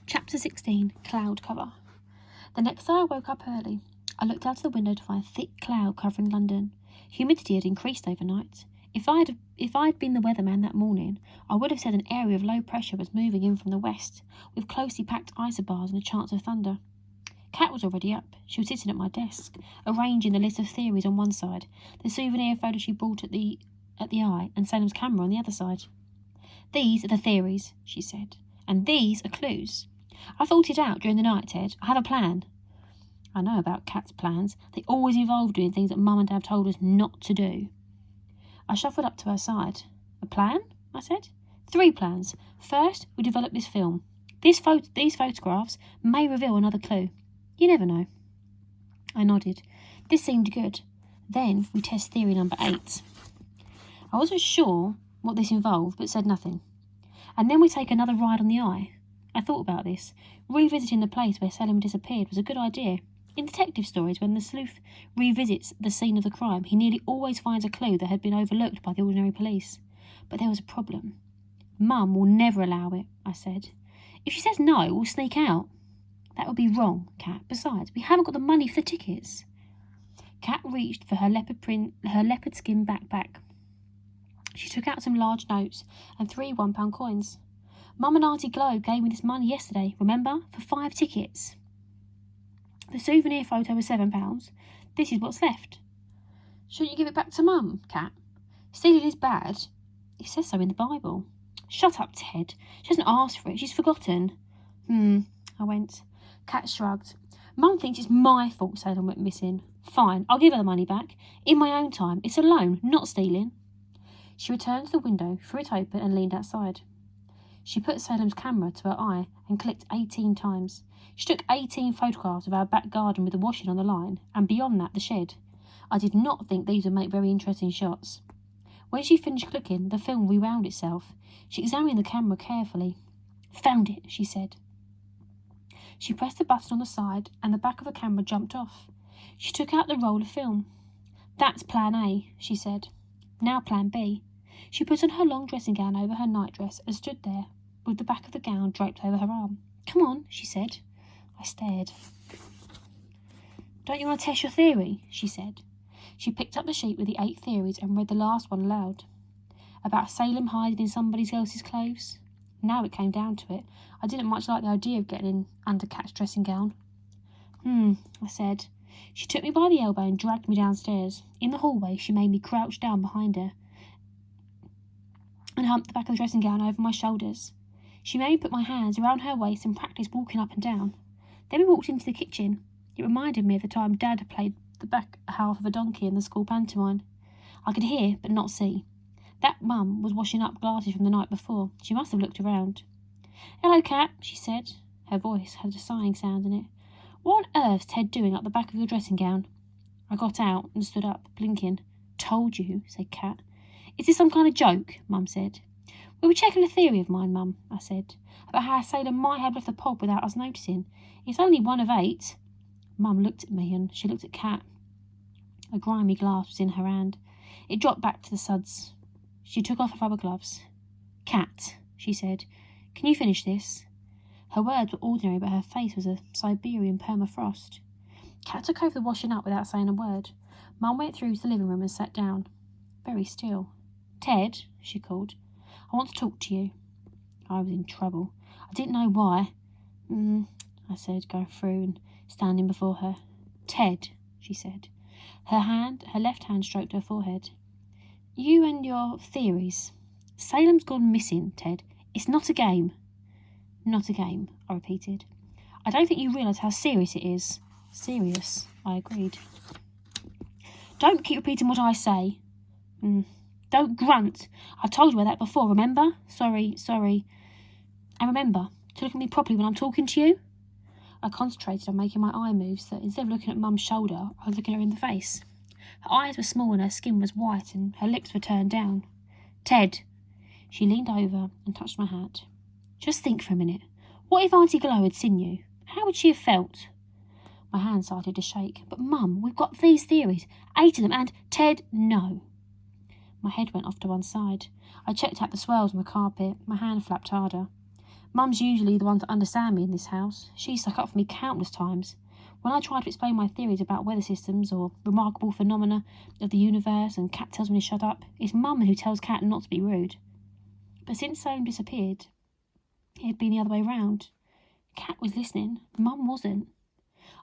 Chapter 16, Cloud Cover. The next day I woke up early. I looked out of the window to find a thick cloud covering London. Humidity had increased overnight. If I'd been the weatherman that morning, I would have said an area of low pressure was moving in from the west, with closely packed isobars and a chance of thunder. Cat was already up. She was sitting at my desk, arranging the list of theories on one side, the souvenir photo she bought at the Eye, and Salem's camera on the other side. "These are the theories," she said, "and these are clues. I thought it out during the night, Ted. I have a plan." I know about Cat's plans. They always involve doing things that Mum and Dad told us not to do. I shuffled up to her side. "A plan?" I said. "3 plans. First, we develop this film. These photographs may reveal another clue. You never know." I nodded. This seemed good. Then we test theory number 8. I wasn't sure what this involved, but said nothing. "And then we take another ride on the Eye." I thought about this. Revisiting the place where Salem disappeared was a good idea. In detective stories, when the sleuth revisits the scene of the crime, he nearly always finds a clue that had been overlooked by the ordinary police. But there was a problem. "Mum will never allow it," I said. "If she says no, we'll sneak out." "That would be wrong, Cat. Besides, we haven't got the money for the tickets." Cat reached for her leopard skin backpack. She took out some large notes and 3 £1 coins. "Mum and Auntie Globe gave me this money yesterday, remember? For 5 tickets. The souvenir photo was £7. This is what's left." "Shouldn't you give it back to Mum, Cat? Stealing is bad. It says so in the Bible." "Shut up, Ted. She hasn't asked for it. She's forgotten." I went. Cat shrugged. "Mum thinks it's my fault Salem went missing. Fine, I'll give her the money back. In my own time. It's a loan, not stealing." She returned to the window, threw it open and leaned outside. She put Salem's camera to her eye and clicked 18 times. She took 18 photographs of our back garden with the washing on the line, and beyond that, the shed. I did not think these would make very interesting shots. When she finished clicking, the film rewound itself. She examined the camera carefully. "Found it," she said. She pressed the button on the side, and the back of the camera jumped off. She took out the roll of film. "That's plan A," she said. "Now plan B." She put on her long dressing gown over her nightdress and stood there, with the back of the gown draped over her arm. "Come on," she said. I stared. "Don't you want to test your theory?" she said. She picked up the sheet with the 8 theories and read the last one aloud. About Salem hiding in somebody else's clothes. Now it came down to it. I didn't much like the idea of getting in under Cat's dressing gown. I said. She took me by the elbow and dragged me downstairs. In the hallway, she made me crouch down behind her and humped the back of the dressing gown over my shoulders. She made me put my hands around her waist and practice walking up and down. Then we walked into the kitchen. It reminded me of the time Dad had played the back half of a donkey in the school pantomime. I could hear, but not see. That Mum was washing up glasses from the night before. She must have looked around. "Hello, Cat," she said. Her voice had a sighing sound in it. "What on earth's Ted doing up the back of your dressing gown?" I got out and stood up, blinking. "Told you," said Cat. "Is this some kind of joke?" Mum said. "We were checking a theory of mine, Mum," I said, "about how Salem might have left the pod without us noticing. It's only 1 of 8. Mum looked at me and she looked at Cat. A grimy glass was in her hand. It dropped back to the suds. She took off her rubber gloves. "Cat," she said, "can you finish this?" Her words were ordinary, but her face was a Siberian permafrost. Cat took over the washing up without saying a word. Mum went through to the living room and sat down. Very still. "Ted," she called, "I want to talk to you." I was in trouble. I didn't know why. I said, going through and standing before her. "Ted," she said. Her left hand stroked her forehead. "You and your theories. Salem's gone missing, Ted. It's not a game." "Not a game," I repeated. "I don't think you realise how serious it is." "Serious," I agreed. "Don't keep repeating what I say." "Don't grunt. I've told you about that before, remember?" Sorry. "And remember to look at me properly when I'm talking to you." I concentrated on making my eye move so that instead of looking at Mum's shoulder, I was looking her in the face. Her eyes were small and her skin was white and her lips were turned down. "Ted." She leaned over and touched my hat. "Just think for a minute. What if Auntie Glow had seen you? How would she have felt?" My hand started to shake. "But Mum, we've got these theories. 8 of them, and Ted, no." My head went off to one side. I checked out the swirls on the carpet. My hand flapped harder. Mum's usually the one to understand me in this house. She stuck up for me countless times. When I try to explain my theories about weather systems or remarkable phenomena of the universe and Cat tells me to shut up, it's Mum who tells Cat not to be rude. But since Soame disappeared, it had been the other way round. Cat was listening, Mum wasn't.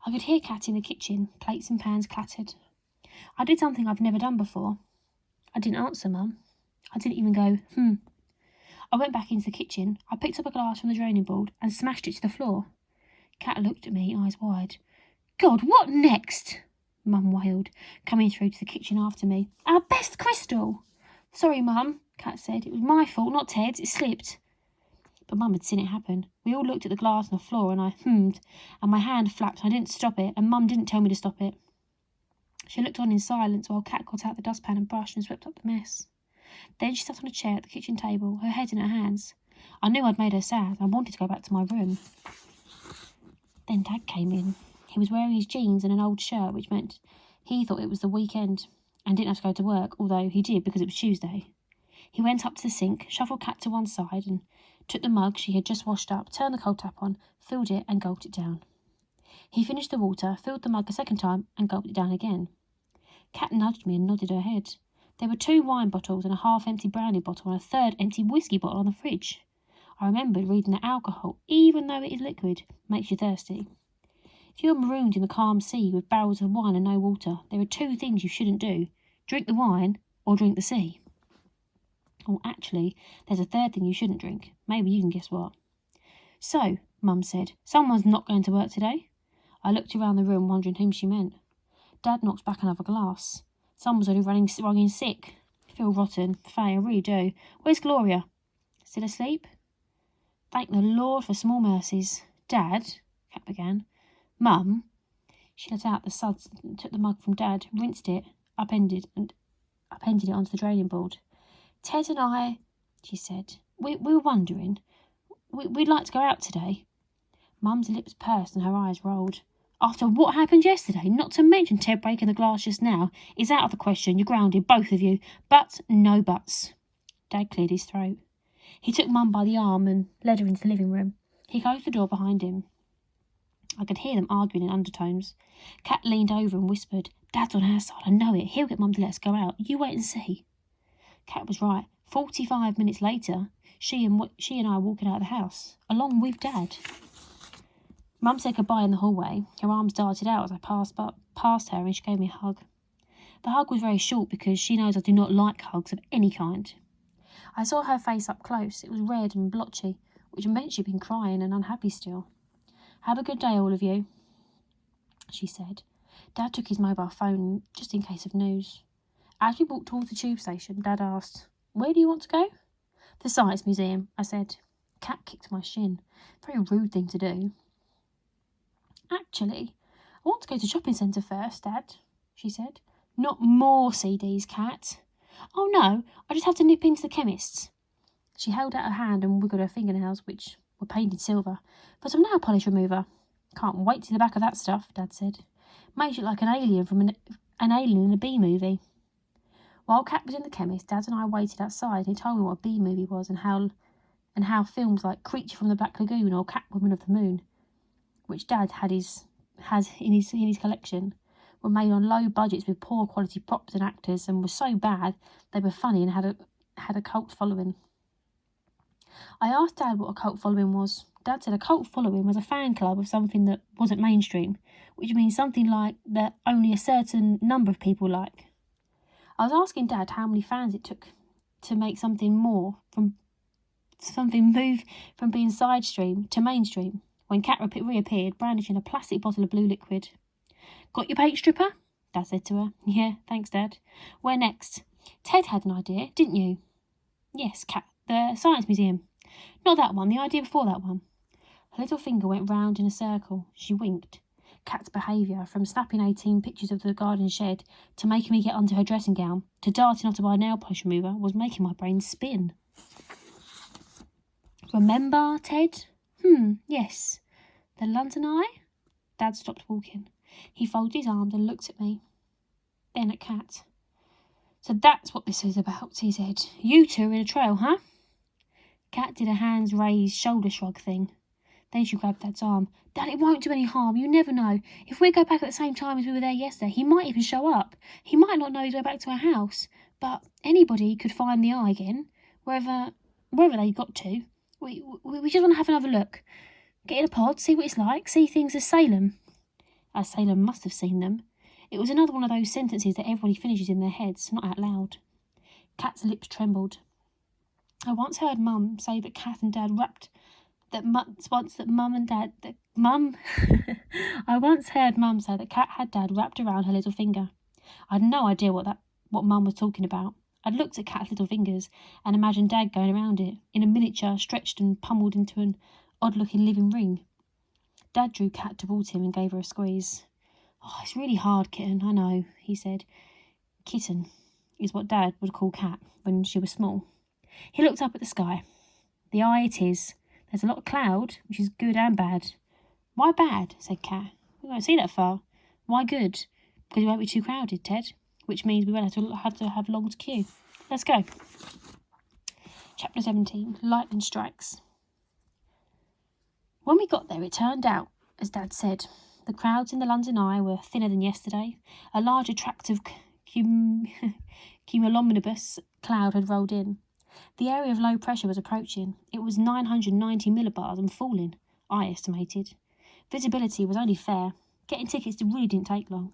I could hear Cat in the kitchen, plates and pans clattered. I did something I've never done before. I didn't answer Mum. I didn't even go, I went back into the kitchen. I picked up a glass from the draining board and smashed it to the floor. Cat looked at me, eyes wide. God, what next? Mum wailed, coming through to the kitchen after me. Our best crystal! Sorry, Mum, Cat said. It was my fault, not Ted's. It slipped. But Mum had seen it happen. We all looked at the glass on the floor and I hummed, and my hand flapped and I didn't stop it, and Mum didn't tell me to stop it. She looked on in silence while Cat got out the dustpan and brush and swept up the mess. Then she sat on a chair at the kitchen table, her head in her hands. I knew I'd made her sad. I wanted to go back to my room. Then Dad came in. He was wearing his jeans and an old shirt, which meant he thought it was the weekend and didn't have to go to work, although he did because it was Tuesday. He went up to the sink, shuffled Cat to one side and took the mug she had just washed up, turned the cold tap on, filled it and gulped it down. He finished the water, filled the mug a second time and gulped it down again. Cat nudged me and nodded her head. There were 2 wine bottles and a half-empty brandy bottle and a third empty whiskey bottle on the fridge. I remembered reading that alcohol, even though it is liquid, makes you thirsty. If you are marooned in the calm sea with barrels of wine and no water, there are 2 things you shouldn't do. Drink the wine or drink the sea. Oh, actually, there's a third thing you shouldn't drink. Maybe you can guess what. So, Mum said, someone's not going to work today. I looked around the room wondering whom she meant. Dad knocked back another glass. Someone's already rung in sick. I feel rotten. Faye, I really do. Where's Gloria? Still asleep? Thank the Lord for small mercies. Dad, Cat began. Mum. She let out the suds and took the mug from Dad, rinsed it, upended it onto the draining board. Ted and I, she said, we were wondering, we'd like to go out today. Mum's lips pursed and her eyes rolled. After what happened yesterday, not to mention Ted breaking the glass just now, is out of the question. You're grounded, both of you. But no buts. Dad cleared his throat. He took Mum by the arm and led her into the living room. He closed the door behind him. I could hear them arguing in undertones. Cat leaned over and whispered, Dad's on our side, I know it. He'll get Mum to let us go out. You wait and see. Cat was right. 45 minutes later, she and I walking out of the house, along with Dad. Mum said goodbye in the hallway. Her arms darted out as I passed her and she gave me a hug. The hug was very short because she knows I do not like hugs of any kind. I saw her face up close. It was red and blotchy, which meant she'd been crying and unhappy still. Have a good day, all of you, she said. Dad took his mobile phone just in case of news. As we walked towards the tube station, Dad asked, Where do you want to go? The Science Museum, I said. Cat kicked my shin. Very rude thing to do. Actually, I want to go to the shopping centre first, Dad, she said. Not more CDs, Cat. Oh no, I just have to nip into the chemist's. She held out her hand and wiggled her fingernails, which were painted silver, for some nail polish remover. Can't wait to see the back of that stuff, Dad said. Makes you look like an alien from an alien in a B movie. While Cat was in the chemist, Dad and I waited outside and he told me what a B movie was and how films like Creature from the Black Lagoon or Catwoman of the Moon, which Dad has in his collection, were made on low budgets with poor quality props and actors and were so bad they were funny and had a cult following. I asked Dad what a cult following was. Dad said a cult following was a fan club of something that wasn't mainstream, which means something like that only a certain number of people like. I was asking Dad how many fans it took to make something move from being side stream to mainstream, when Cat reappeared, brandishing a plastic bottle of blue liquid. Got your paint stripper? Dad said to her. Yeah, thanks, Dad. Where next? Ted had an idea, didn't you? Yes, Cat. The Science Museum. Not that one, the idea before that one. Her little finger went round in a circle. She winked. Cat's behaviour, from snapping 18 pictures of the garden shed, to making me get under her dressing gown, to darting off to buy a nail polish remover, was making my brain spin. Remember, Ted? Yes. The London Eye? Dad stopped walking. He folded his arms and looked at me. Then at Cat. So that's what this is about, he said. You two are in a trail, huh? Cat did a hands raised shoulder shrug thing. Then she grabbed Dad's arm. Dad, it won't do any harm. You never know. If we go back at the same time as we were there yesterday, he might even show up. He might not know he's going back to our house. But anybody could find the eye again, wherever they got to. We just want to have another look. Get in a pod, see what it's like, see things as Salem. As Salem must have seen them. It was another one of those sentences that everybody finishes in their heads, not out loud. Cat's lips trembled. I once heard Mum say that Cat and Dad wrapped... I once heard Mum say that Cat had Dad wrapped around her little finger. I had no idea what Mum was talking about. I'd looked at Cat's little fingers and imagined Dad going around it, in a miniature stretched and pummelled into an odd-looking living ring. Dad drew Cat towards him and gave her a squeeze. Oh, it's really hard, kitten, I know, he said. Kitten is what Dad would call Cat when she was small. He looked up at the sky. The eye it is. There's a lot of cloud, which is good and bad. Why bad? Said Cat. We won't see that far. Why good? Because it won't be too crowded, Ted. Which means we won't have to have long to queue. Let's go. Chapter 17. Lightning Strikes. When we got there, it turned out, as Dad said, the crowds in the London Eye were thinner than yesterday. A large, attractive cumulonimbus cloud had rolled in. The area of low pressure was approaching. It was 990 millibars and falling, I estimated. Visibility was only fair. Getting tickets really didn't take long.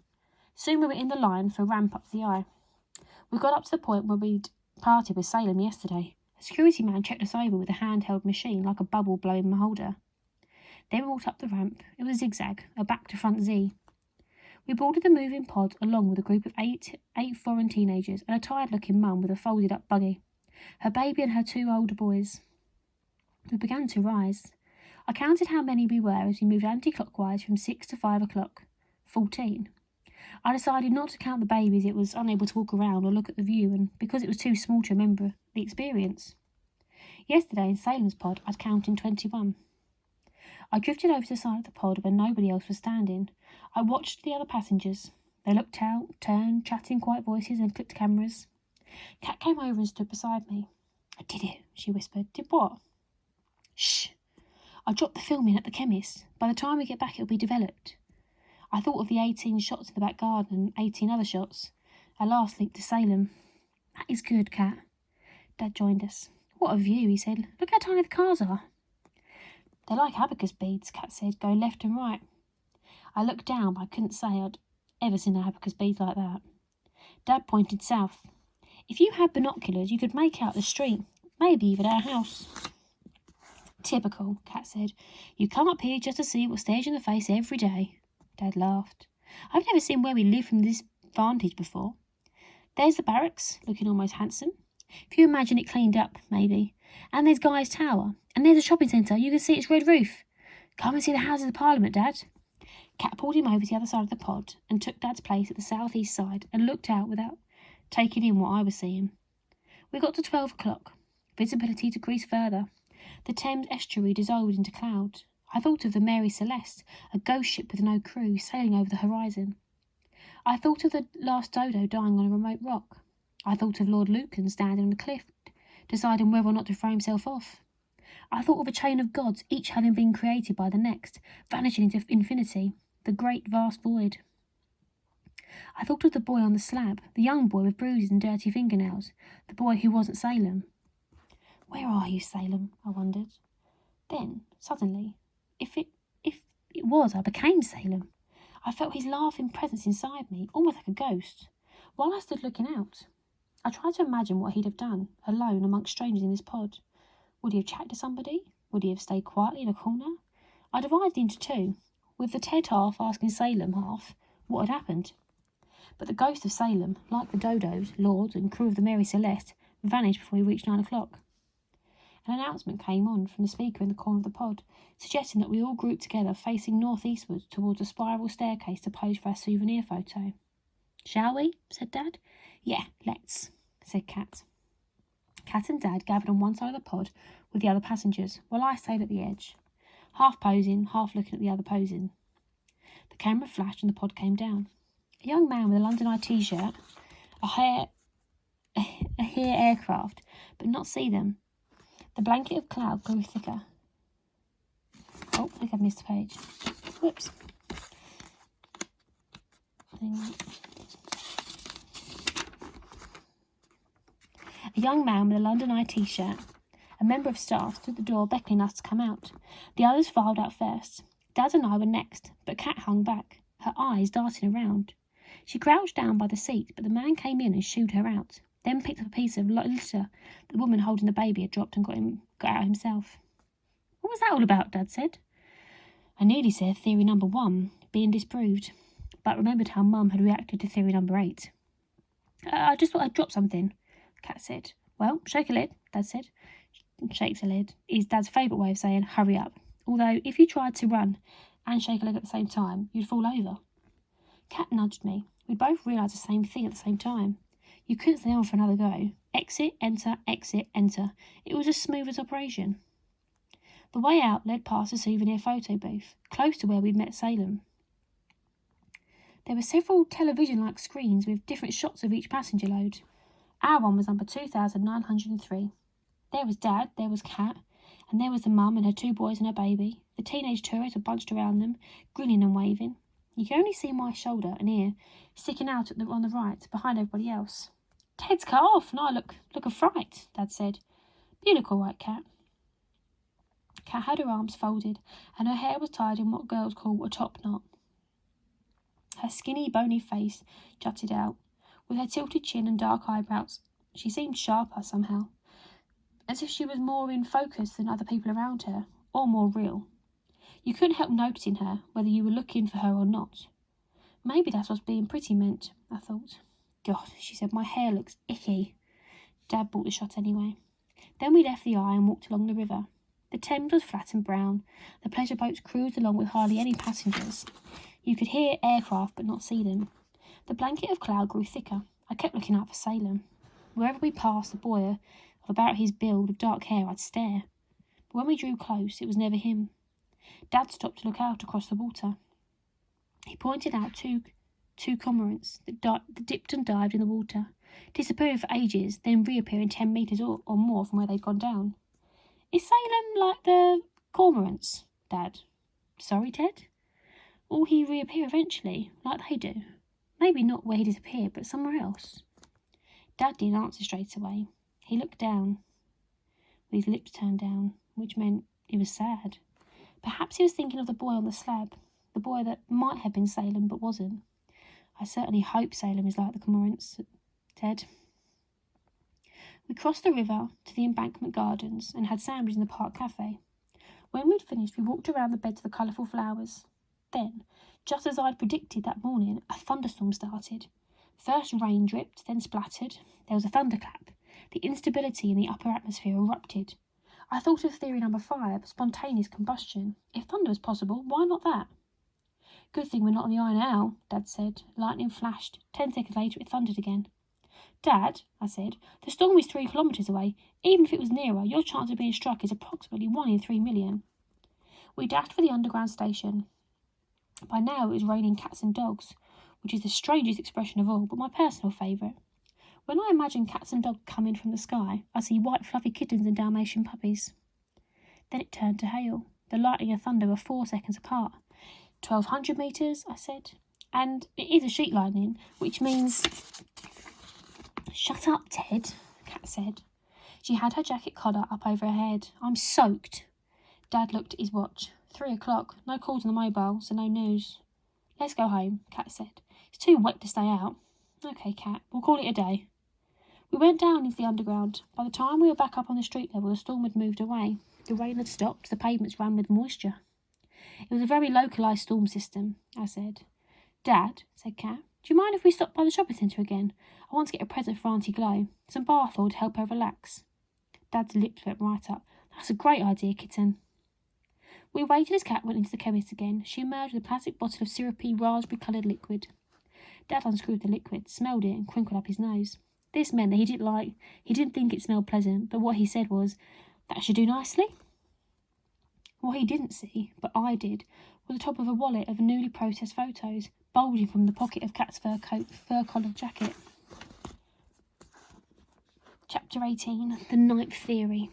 Soon we were in the line for a ramp up the Eye. We got up to the point where we'd parted with Salem yesterday. A security man checked us over with a handheld machine like a bubble blowing holder. Then we walked up the ramp. It was a zigzag, a back-to-front Z. We boarded the moving pod along with a group of eight foreign teenagers and a tired-looking mum with a folded-up buggy, her baby and her 2 older boys. We began to rise. I counted how many we were as we moved anti-clockwise from 6 to 5 o'clock. 14. I decided not to count the babies. It was unable to walk around or look at the view, and because it was too small to remember the experience. Yesterday in Salem's pod, I'd counted 21. I drifted over to the side of the pod where nobody else was standing. I watched the other passengers. They looked out, turned, chatting quiet voices and clicked cameras. Cat came over and stood beside me. I did it, she whispered. Did what? Shh. I dropped the film in at the chemist. By the time we get back, it'll be developed. I thought of the 18 shots in the back garden and 18 other shots. Our last link to Salem. That is good, Cat. Dad joined us. What a view, he said. Look how tiny the cars are. They're like abacus beads, Cat said, going left and right. I looked down, but I couldn't say I'd ever seen an abacus bead like that. Dad pointed south. If you had binoculars, you could make out the street, maybe even our house. Typical, Cat said. You come up here just to see what stares you in the face every day. Dad laughed. I've never seen where we live from this vantage before. There's the barracks, looking almost handsome. If you imagine it cleaned up, maybe. And there's Guy's Tower. And there's a shopping centre. You can see its red roof. Come and see the Houses of Parliament, Dad. Cat pulled him over to the other side of the pod and took Dad's place at the south-east side and looked out without taking in what I was seeing. We got to 12 o'clock. Visibility decreased further. The Thames estuary dissolved into cloud. I thought of the Mary Celeste, a ghost ship with no crew, sailing over the horizon. I thought of the last dodo dying on a remote rock. I thought of Lord Lucan standing on a cliff, deciding whether or not to throw himself off. I thought of a chain of gods, each having been created by the next, vanishing into infinity, the great vast void. I thought of the boy on the slab, the young boy with bruises and dirty fingernails, the boy who wasn't Salem. Where are you, Salem? I wondered. Then, suddenly, if it was, I became Salem. I felt his laughing presence inside me, almost like a ghost. While I stood looking out, I tried to imagine what he'd have done, alone amongst strangers in this pod. Would he have chatted to somebody? Would he have stayed quietly in a corner? I divided into two, with the Ted half asking Salem half what had happened. But the ghost of Salem, like the dodos, lords and crew of the Mary Celeste, vanished before we reached 9 o'clock. An announcement came on from the speaker in the corner of the pod, suggesting that we all group together facing northeastwards towards a spiral staircase to pose for our souvenir photo. Shall we? Said Dad. Yeah, let's, said Cat. Cat and Dad gathered on one side of the pod with the other passengers, while I stayed at the edge, half posing, half looking at the other posing. The camera flashed and the pod came down. A young man with a London Eye t-shirt, a hair aircraft, but not see them. The blanket of cloud grew thicker. Oh, I think I've missed a page. Whoops. A young man with a London Eye t-shirt, a member of staff, stood at the door beckoning us to come out. The others filed out first. Dad and I were next, but Cat hung back, her eyes darting around. She crouched down by the seat, but the man came in and shooed her out, then picked up a piece of litter the woman holding the baby had dropped and got out himself. What was that all about? Dad said. I nearly said theory number 1 being disproved, but remembered how Mum had reacted to theory number 8. I just thought I'd drop something, Cat said. Well, shake a lid, Dad said. Shakes a lid is Dad's favourite way of saying hurry up, although if you tried to run and shake a leg at the same time, you'd fall over. Cat nudged me. We both realised the same thing at the same time. You couldn't stay on for another go. Exit, enter, exit, enter. It was as smooth as operation. The way out led past a souvenir photo booth, close to where we'd met Salem. There were several television-like screens with different shots of each passenger load. Our one was number 2903. There was Dad, there was Cat, and there was the mum and her 2 boys and her baby. The teenage tourists were bunched around them, grinning and waving. You could only see my shoulder and ear sticking out on the right, behind everybody else. Ted's cut off, and I look a fright, Dad said. You look all right, Cat. Cat had her arms folded, and her hair was tied in what girls call a top knot. Her skinny, bony face jutted out. With her tilted chin and dark eyebrows, she seemed sharper somehow, as if she was more in focus than other people around her, or more real. You couldn't help noticing her, whether you were looking for her or not. Maybe that's what being pretty meant, I thought. God, she said, my hair looks icky. Dad bought the shot anyway. Then we left the eye and walked along the river. The Thames was flat and brown. The pleasure boats cruised along with hardly any passengers. You could hear aircraft but not see them. The blanket of cloud grew thicker. I kept looking out for Salem. Wherever we passed a boy of about his build with dark hair, I'd stare. But when we drew close, it was never him. Dad stopped to look out across the water. He pointed out two cormorants that dipped and dived in the water, disappearing for ages, then reappearing 10 metres or more from where they'd gone down. Is Salem like the cormorants, Dad? Sorry, Ted? Will he reappear eventually, like they do? Maybe not where he disappeared, but somewhere else. Dad didn't answer straight away. He looked down, with his lips turned down, which meant he was sad. Perhaps he was thinking of the boy on the slab, the boy that might have been Salem but wasn't. I certainly hope Salem is like the cormorants, Ted. We crossed the river to the embankment gardens and had sandwiches in the park cafe. When we'd finished, we walked around the beds of the colourful flowers. Then, just as I'd predicted that morning, a thunderstorm started. First rain dripped, then splattered. There was a thunderclap. The instability in the upper atmosphere erupted. I thought of theory number 5, spontaneous combustion. If thunder was possible, why not that? Good thing we're not on the eye now, Dad said. Lightning flashed. 10 seconds later it thundered again. Dad, I said, the storm is 3 kilometres away. Even if it was nearer, your chance of being struck is approximately 1 in 3 million. We dashed for the underground station. By now it was raining cats and dogs, which is the strangest expression of all, but my personal favourite. When I imagine cats and dogs coming from the sky, I see white fluffy kittens and Dalmatian puppies. Then it turned to hail. The lightning and thunder were 4 seconds apart. 1,200 metres, I said. And it is a sheet lightning, which means... Shut up, Ted, Cat said. She had her jacket collar up over her head. I'm soaked. Dad looked at his watch. 3 o'clock. No calls on the mobile, so no news. Let's go home, Cat said. It's too wet to stay out. OK, Cat, we'll call it a day. We went down into the underground. By the time we were back up on the street level, the storm had moved away. The rain had stopped. The pavements ran with moisture. It was a very localised storm system, I said. Dad, said Cat, do you mind if we stop by the shopping centre again? I want to get a present for Auntie Glo. Some bath oil to help her relax. Dad's lips went right up. That's a great idea, kitten. We waited as Cat went into the chemist again. She emerged with a plastic bottle of syrupy, raspberry-coloured liquid. Dad unscrewed the liquid, smelled it, and crinkled up his nose. This meant that he didn't think it smelled pleasant, but what he said was, that should do nicely. What he didn't see, but I did, was the top of a wallet of newly processed photos, bulging from the pocket of Cat's fur-collared jacket. Chapter 18, The Ninth Theory.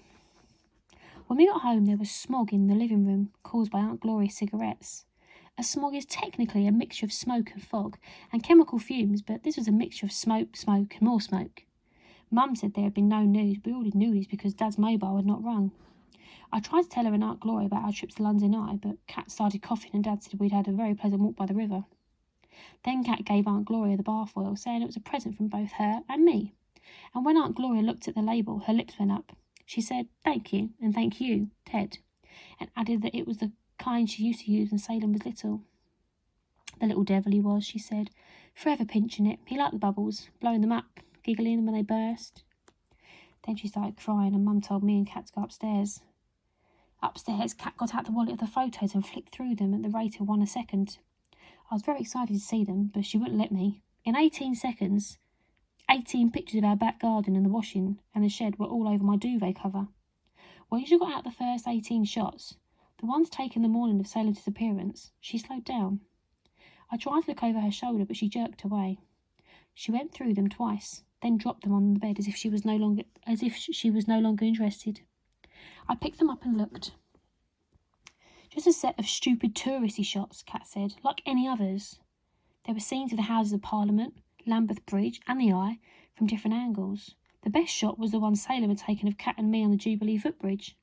When we got home, there was smog in the living room, caused by Aunt Gloria's cigarettes. A smog is technically a mixture of smoke and fog and chemical fumes, but this was a mixture of smoke, and more smoke. Mum said there had been no news. We already knew this because Dad's mobile had not rung. I tried to tell her and Aunt Gloria about our trip to the London Eye, but Cat started coughing and Dad said we'd had a very pleasant walk by the river. Then Cat gave Aunt Gloria the bath oil, saying it was a present from both her and me. And when Aunt Gloria looked at the label, her lips went up. She said, "Thank you, and thank you, Ted," and added that it was the kind she used to use when Salem was little. "The little devil he was," she said, "forever pinching it. He liked the bubbles, blowing them up, giggling when they burst." Then she started crying and Mum told me and Cat to go upstairs. Upstairs, Cat got out the wallet of the photos and flicked through them at the rate of 1 a second. I was very excited to see them, but she wouldn't let me. In 18 seconds, 18 pictures of our back garden and the washing and the shed were all over my duvet cover. When she got out the first 18 shots, the ones taken the morning of Salem's disappearance, she slowed down. I tried to look over her shoulder, but she jerked away. She went through them twice, then dropped them on the bed as if she was no longer interested. I picked them up and looked. "Just a set of stupid touristy shots," Cat said, "like any others." There were scenes of the Houses of Parliament, Lambeth Bridge and the Eye from different angles. The best shot was the one Salem had taken of Cat and me on the Jubilee footbridge.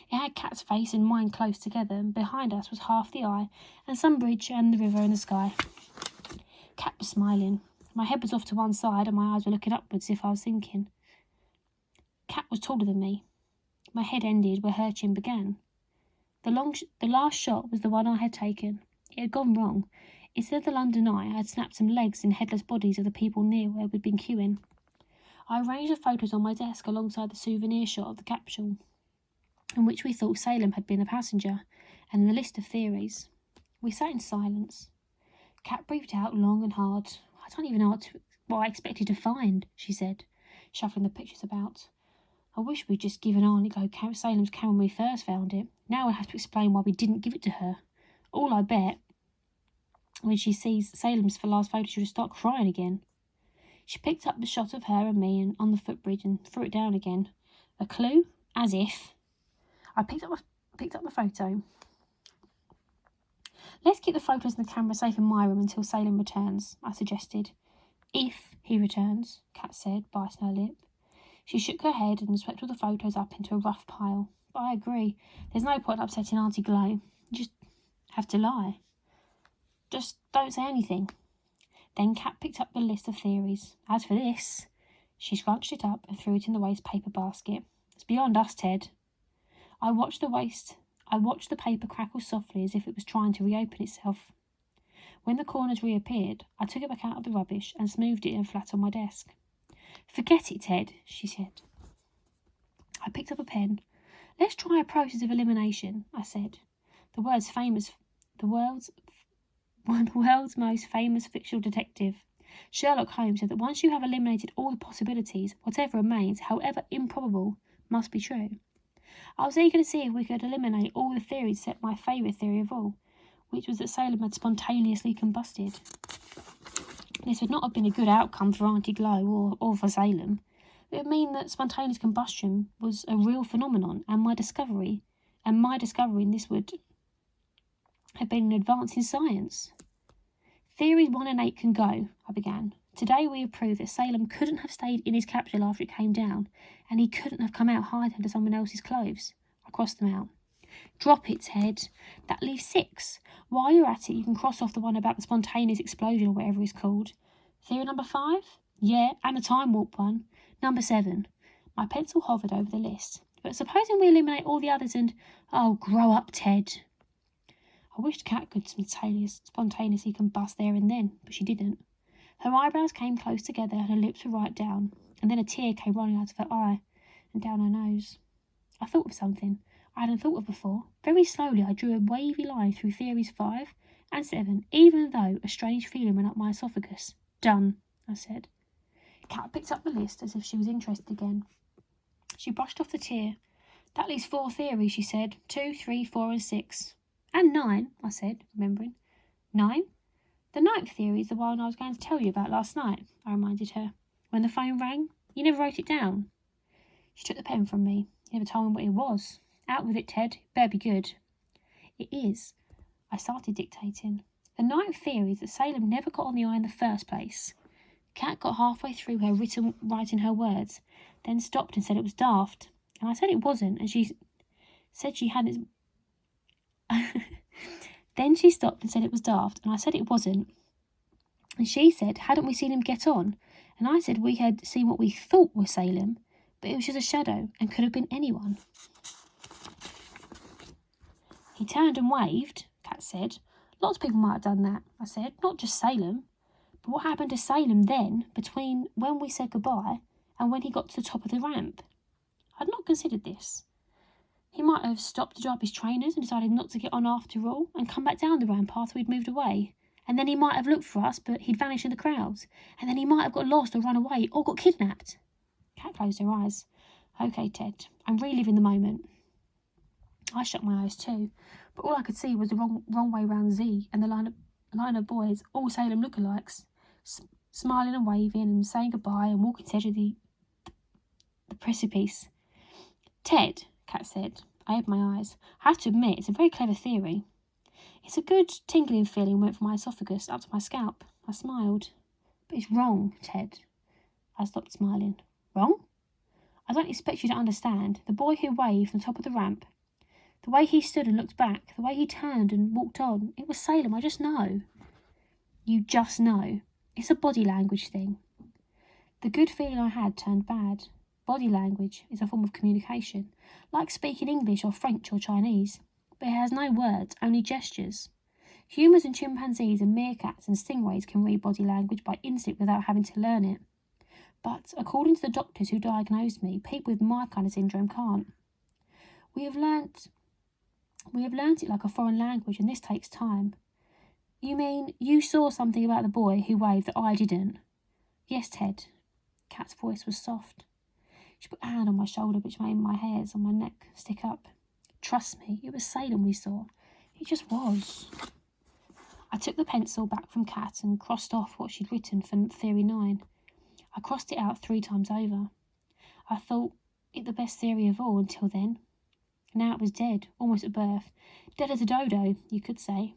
It had Cat's face and mine close together, and behind us was half the Eye and some bridge and the river and the sky. Cat was smiling. My head was off to one side and my eyes were looking upwards as if I was thinking. Cat was taller than me. My head ended where her chin began. The last shot was the one I had taken. It had gone wrong. Instead of the London Eye, I had snapped some legs and headless bodies of the people near where we'd been queuing. I arranged the photos on my desk alongside the souvenir shot of the capsule, in which we thought Salem had been a passenger, and the list of theories. We sat in silence. Cat breathed out long and hard. "I don't even know what I expected to find," she said, shuffling the pictures about. "I wish we'd just given Aunt Nico Salem's camera when we first found it. Now we'll have to explain why we didn't give it to her. All I bet, when she sees Salem's for last photo, she'll just start crying again." She picked up the shot of her and me and on the footbridge and threw it down again. "A clue? As if." I picked up the photo. "Let's keep the photos and the camera safe in my room until Salem returns," I suggested. "If he returns," Cat said, biting her lip. She shook her head and swept all the photos up into a rough pile. "But I agree. There's no point in upsetting Auntie Glow. You just have to lie. Just don't say anything." Then Cat picked up the list of theories. "As for this," she scrunched it up and threw it in the waste paper basket. "It's beyond us, Ted." I watched the paper crackle softly as if it was trying to reopen itself. When the corners reappeared, I took it back out of the rubbish and smoothed it in flat on my desk. "Forget it, Ted," she said. I picked up a pen. "Let's try a process of elimination," I said. The world's most famous fictional detective, Sherlock Holmes, said that once you have eliminated all the possibilities, whatever remains, however improbable, must be true. I was eager to see if we could eliminate all the theories except my favourite theory of all, which was that Salem had spontaneously combusted. This would not have been a good outcome for Auntie Glow or for Salem. It would mean that spontaneous combustion was a real phenomenon, and my discovery in this would have been an advance in science. "Theories 1 and 8 can go," I began. "Today we have proved that Salem couldn't have stayed in his capsule after it came down, and he couldn't have come out hiding under someone else's clothes." I crossed them out. "Drop it, Ted. That leaves 6. While you're at it, you can cross off the one about the spontaneous explosion or whatever it's called. Theory number 5? Yeah, and the time warp one. Number 7. My pencil hovered over the list. "But supposing we eliminate all the others and..." "Oh, grow up, Ted." I wished Cat could spontaneously combust there and then, but she didn't. Her eyebrows came close together and her lips were right down, and then a tear came running out of her eye and down her nose. I thought of something I hadn't thought of before. Very slowly I drew a wavy line through theories 5 and 7, even though a strange feeling went up my esophagus. "Done," I said. Cat picked up the list as if she was interested again. She brushed off the tear. "That leaves 4 theories," she said. 2, 3, 4 and 6. "And 9, I said, remembering. 9? "The 9th theory is the one I was going to tell you about last night," I reminded her. "When the phone rang, you never wrote it down." She took the pen from me. "You never told me what it was." Out with it, Ted. Better be good. It is. I started dictating. The 9th theory is that Salem never got on the eye in the first place. Cat got halfway through her writing her words, then stopped and said it was daft. And I said it wasn't, and she said she hadn't. Then she stopped and said it was daft, and I said it wasn't. And she said, hadn't we seen him get on? And I said we had seen what we thought was Salem, but it was just a shadow and could have been anyone. He turned and waved, Cat said. Lots of people might have done that, I said, not just Salem. But what happened to Salem then, between when we said goodbye and when he got to the top of the ramp? I'd not considered this. He might have stopped to dry up his trainers and decided not to get on after all and come back down the ramp after we'd moved away. And then he might have looked for us, but he'd vanished in the crowds. And then he might have got lost or run away or got kidnapped. Cat closed her eyes. OK, Ted, I'm reliving the moment. I shut my eyes too, but all I could see was the wrong way round Z and the line of boys, all Salem lookalikes, smiling and waving and saying goodbye and walking to the edge of the precipice. Ted, Cat said. I opened my eyes. I have to admit, it's a very clever theory. It's a good tingling feeling went from my esophagus up to my scalp. I smiled. But it's wrong, Ted. I stopped smiling. Wrong? I don't expect you to understand. The boy who waved from the top of the ramp, the way he stood and looked back, the way he turned and walked on, it was Salem, I just know. You just know. It's a body language thing. The good feeling I had turned bad. Body language is a form of communication, like speaking English or French or Chinese, but it has no words, only gestures. Humans and chimpanzees and meerkats and stingrays can read body language by instinct without having to learn it. But, according to the doctors who diagnosed me, people with my kind of syndrome can't. We have learnt it like a foreign language, and this takes time. You mean you saw something about the boy who waved that I didn't? Yes, Ted. Cat's voice was soft. She put a hand on my shoulder, which made my hairs on my neck stick up. Trust me, it was Salem we saw. It just was. I took the pencil back from Cat and crossed off what she'd written for Theory 9. I crossed it out 3 times over. I thought it the best theory of all until then. Now it was dead, almost at birth. Dead as a dodo, you could say.